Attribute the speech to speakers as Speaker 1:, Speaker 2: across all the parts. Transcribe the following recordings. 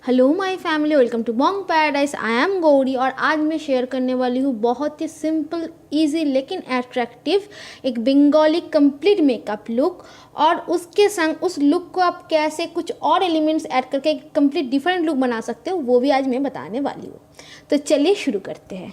Speaker 1: Hello my family, welcome to Bong Paradise. I am Gauri और आज मैं शेयर करने वाली हूँ बहुत ही सिंपल, इजी लेकिन अट्रैक्टिव एक बंगाली कंप्लीट मेकअप लुक। और उसके संग उस लुक को आप कैसे कुछ और एलिमेंट्स ऐड करके एक कंप्लीट डिफरेंट लुक बना सकते हो, वो भी आज मैं बताने वाली हूँ। तो चलिए शुरू करते हैं।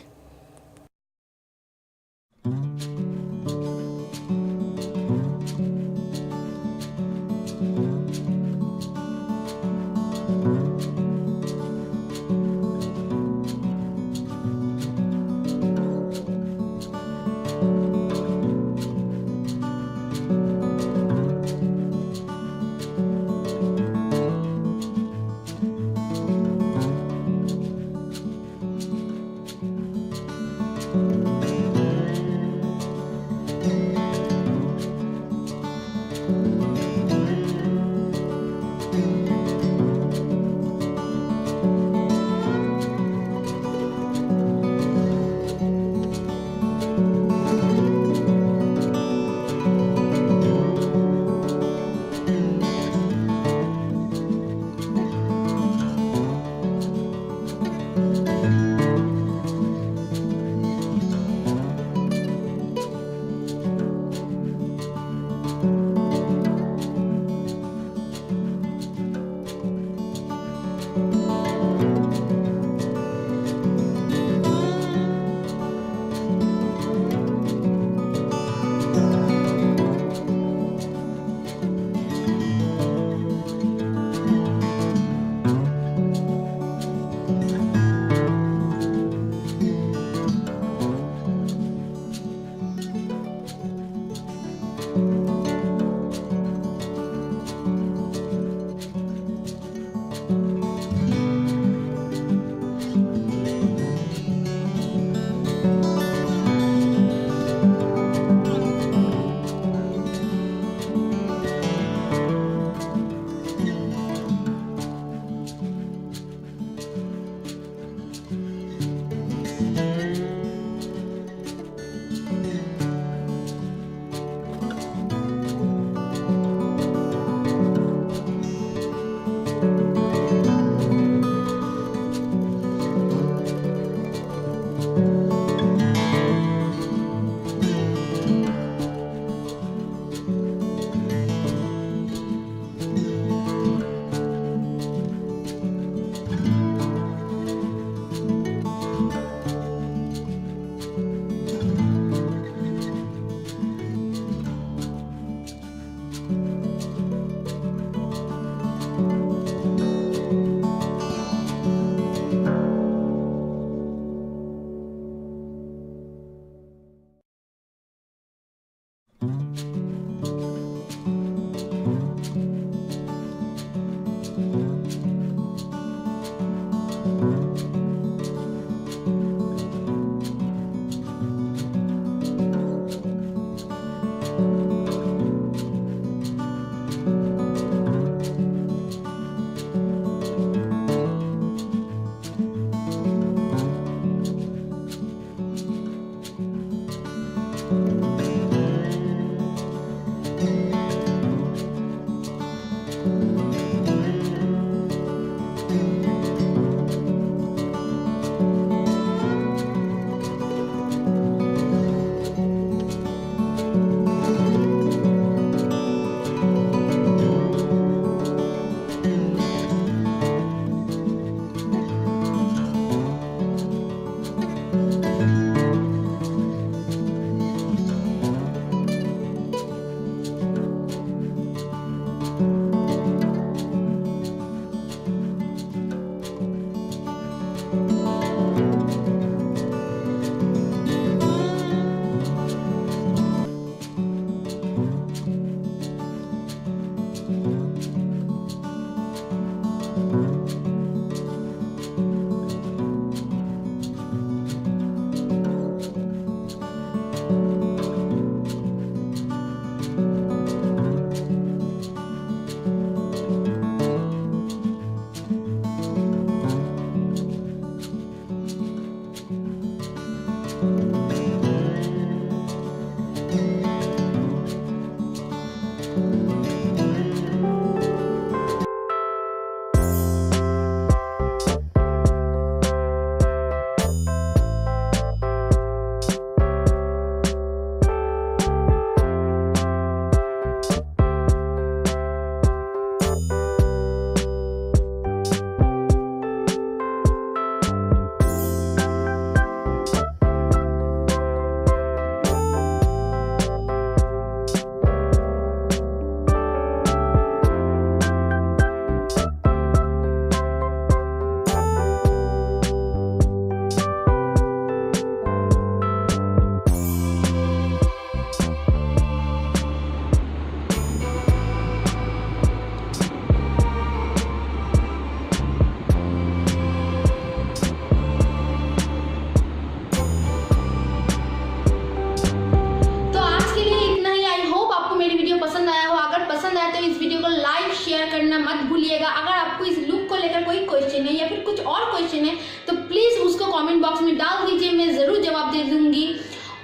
Speaker 1: लेकर कोई क्वेश्चन है या फिर कुछ और क्वेश्चन है तो प्लीज़ उसको कमेंट बॉक्स में डाल दीजिए, मैं ज़रूर जवाब दे दूँगी।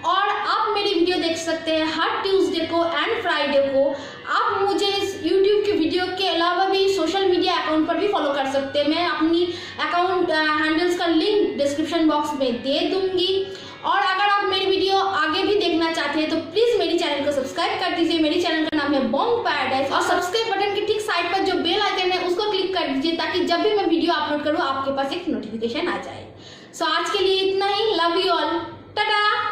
Speaker 1: और आप मेरी वीडियो देख सकते हैं हर ट्यूसडे को एंड फ्राइडे को। आप मुझे इस यूट्यूब की वीडियो के अलावा भी सोशल मीडिया अकाउंट पर भी फॉलो कर सकते हैं। मैं अपनी अकाउंट हैंडल्स का लिंक डिस्क्रिप्शन बॉक्स में दे दूँगी। और अगर आप मेरी वीडियो आगे भी देखना चाहते हैं तो प्लीज़ मेरी चैनल को सब्सक्राइब कर दीजिए। मेरी चैनल का नाम है बॉन्ग पैराडाइज, और सब्सक्राइब बटन के ठीक साइड पर जो बेल आइकन है उसको क्लिक कर दीजिए ताकि जब भी मैं वीडियो अपलोड करूँ आपके पास एक नोटिफिकेशन आ जाए। सो आज के लिए इतना ही। Love you all, Tata.